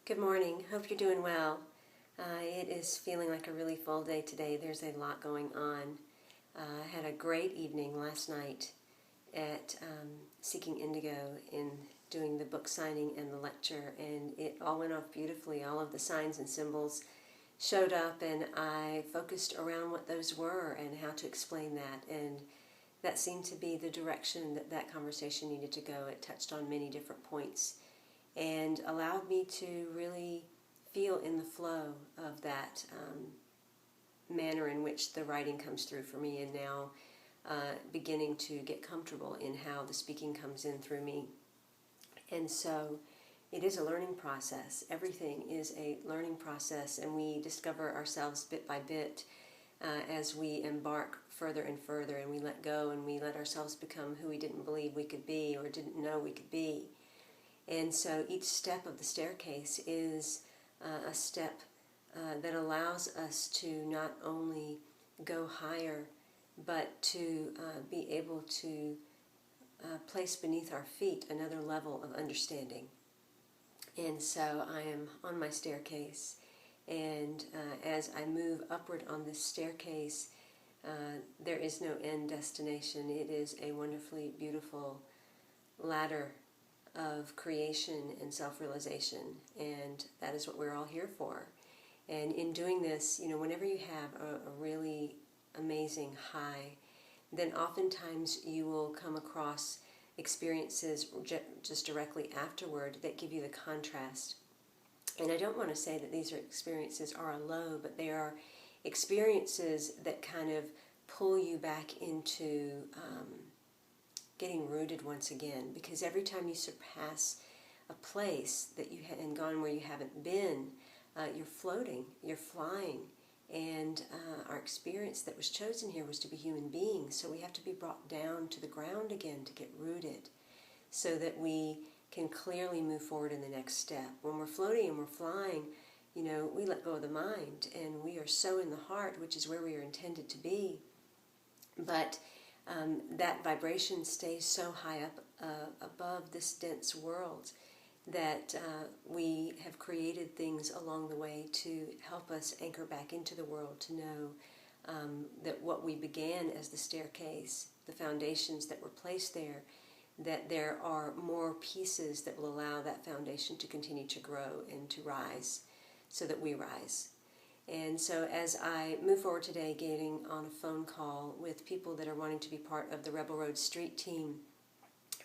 Good morning. Hope you're doing well. It is feeling like a really full day today. There's a lot going on. I had a great evening last night at Seeking Indigo in doing the book signing and the lecture, and it all went off beautifully. All of the signs and symbols showed up, and I focused around what those were and how to explain that, and that seemed to be the direction that that conversation needed to go. It touched on many different points and allowed me to really feel in the flow of that manner in which the writing comes through for me, and now beginning to get comfortable in how the speaking comes in through me. And so it is a learning process. Everything is a learning process, and we discover ourselves bit by bit as we embark further and further, and we let go and we let ourselves become who we didn't believe we could be or didn't know we could be. And so each step of the staircase is a step that allows us to not only go higher, but to be able to place beneath our feet another level of understanding. And so I am on my staircase, and as I move upward on this staircase, there is no end destination. It is a wonderfully beautiful ladder of creation and self-realization, and that is what we're all here for. And in doing this, whenever you have a really amazing high, then oftentimes you will come across experiences just directly afterward that give you the contrast. And I don't want to say that these experiences are a low, but they are experiences that kind of pull you back into getting rooted once again, because every time you surpass a place that you and gone where you haven't been, you're floating, you're flying, and our experience that was chosen here was to be human beings, so we have to be brought down to the ground again to get rooted so that we can clearly move forward in the next step. When we're floating and we're flying, we let go of the mind, and we are so in the heart, which is where we are intended to be. But that vibration stays so high up above this dense world that we have created things along the way to help us anchor back into the world, to know that what we began as the staircase, the foundations that were placed there, that there are more pieces that will allow that foundation to continue to grow and to rise so that we rise. And so as I move forward today, getting on a phone call with people that are wanting to be part of the Rebel Road Street team,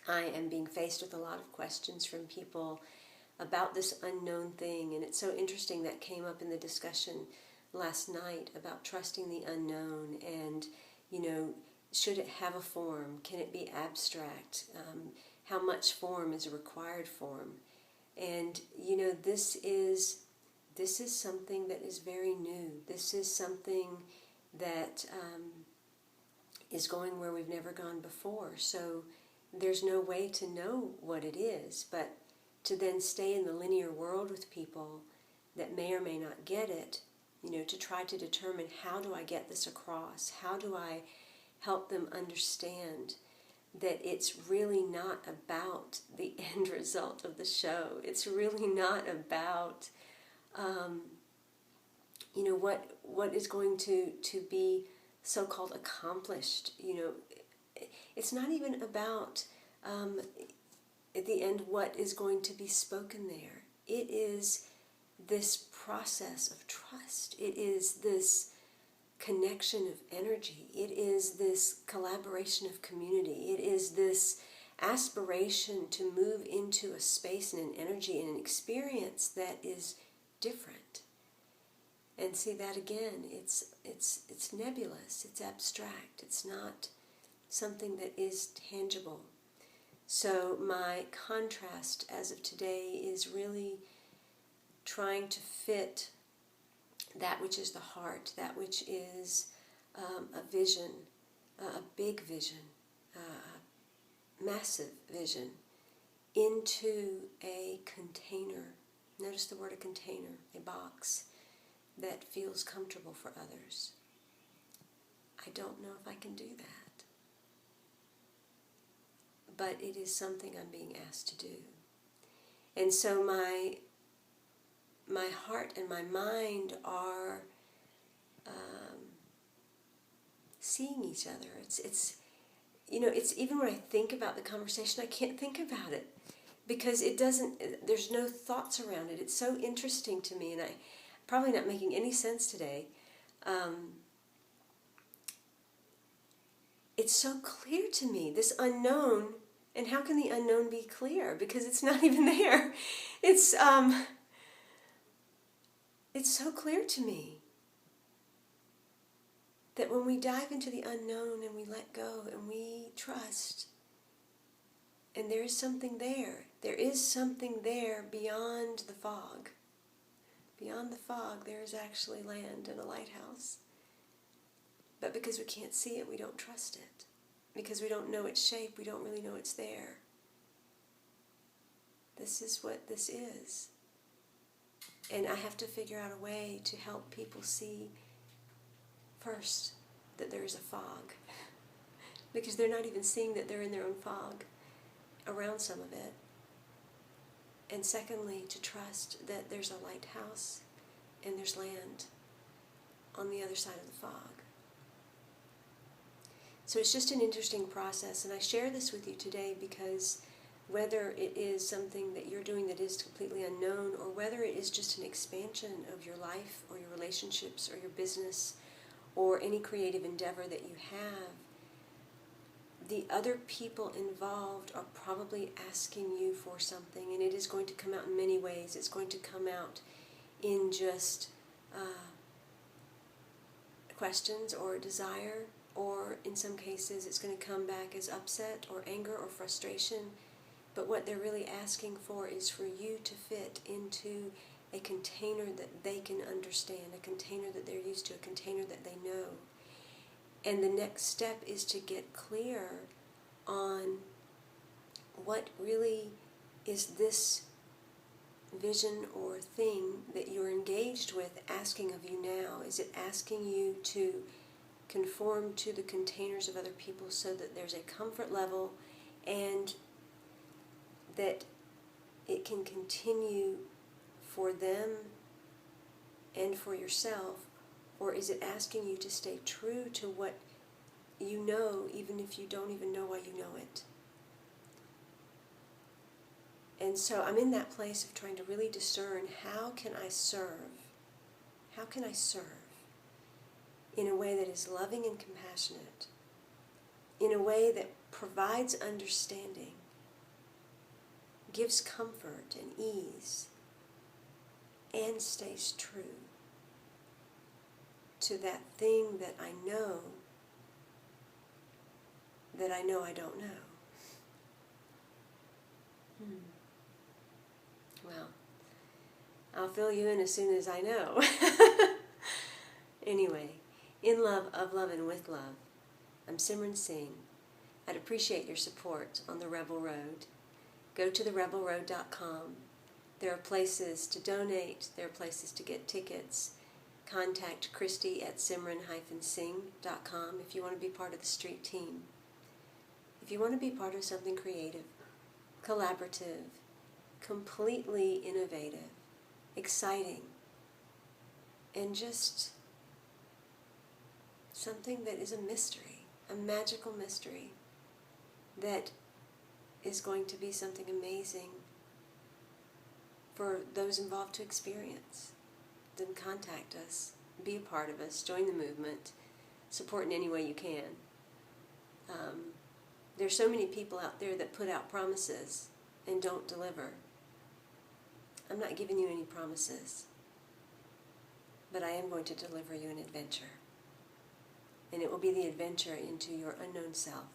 I am being faced with a lot of questions from people about this unknown thing. And it's so interesting that came up in the discussion last night about trusting the unknown, and, should it have a form? Can it be abstract? How much form is a required form? And, this is something that is very new. This is something that is going where we've never gone before. So there's no way to know what it is, but to then stay in the linear world with people that may or may not get it, to try to determine, how do I get this across? How do I help them understand that it's really not about the end result of the show. It's really not about what is going to be so-called accomplished. It's not even about at the end what is going to be spoken there. It is this process of trust. It is this connection of energy. It is this collaboration of community. It is this aspiration to move into a space and an energy and an experience that is different. And see that again, it's nebulous, it's abstract, it's not something that is tangible. So my contrast as of today is really trying to fit that which is the heart, that which is a vision, a big vision, massive vision, into a container. Notice the word a container, a box that feels comfortable for others. I don't know if I can do that, but it is something I'm being asked to do. And so my my heart and my mind are seeing each other. It's even when I think about the conversation, I can't think about it because there's no thoughts around it. It's so interesting to me, and I probably not making any sense today. It's so clear to me, this unknown, and how can the unknown be clear? Because it's not even there. It's so clear to me that when we dive into the unknown and we let go and we trust, and there is something there beyond the fog. Beyond the fog, there is actually land and a lighthouse. But because we can't see it, we don't trust it. Because we don't know its shape, we don't really know it's there. This is what this is. And I have to figure out a way to help people see first that there is a fog. Because they're not even seeing that they're in their own fog around some of it. And secondly, to trust that there's a lighthouse and there's land on the other side of the fog. So it's just an interesting process, and I share this with you today because whether it is something that you're doing that is completely unknown, or whether it is just an expansion of your life or your relationships or your business or any creative endeavor that you have, the other people involved are probably asking you for something, and it is going to come out in many ways. It's going to come out in just questions or desire, or in some cases it's going to come back as upset or anger or frustration. But what they're really asking for is for you to fit into a container that they can understand, a container that they're used to, a container that they know. And the next step is to get clear on what really is this vision or thing that you're engaged with asking of you now. Is it asking you to conform to the containers of other people so that there's a comfort level and that it can continue for them and for yourself? Or is it asking you to stay true to what you know, even if you don't even know why you know it? And so I'm in that place of trying to really discern, how can I serve? How can I serve in a way that is loving and compassionate, in a way that provides understanding, gives comfort and ease, and stays true to that thing that I know I don't know. Well, I'll fill you in as soon as I know. Anyway, in love, of love, and with love, I'm Simran Singh. I'd appreciate your support on the Rebel Road. Go to therebelroad.com. There are places to donate. There are places to get tickets. Contact Christy at simran-singh.com if you want to be part of the street team. If you want to be part of something creative, collaborative, completely innovative, exciting, and just something that is a mystery, a magical mystery that is going to be something amazing for those involved to experience, then contact us, be a part of us, join the movement, support in any way you can. There's so many people out there that put out promises and don't deliver. I'm not giving you any promises, but I am going to deliver you an adventure. And it will be the adventure into your unknown self,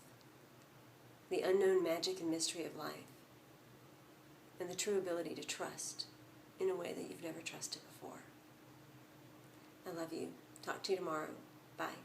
the unknown magic and mystery of life, and the true ability to trust in a way that you've never trusted before. I love you. Talk to you tomorrow. Bye.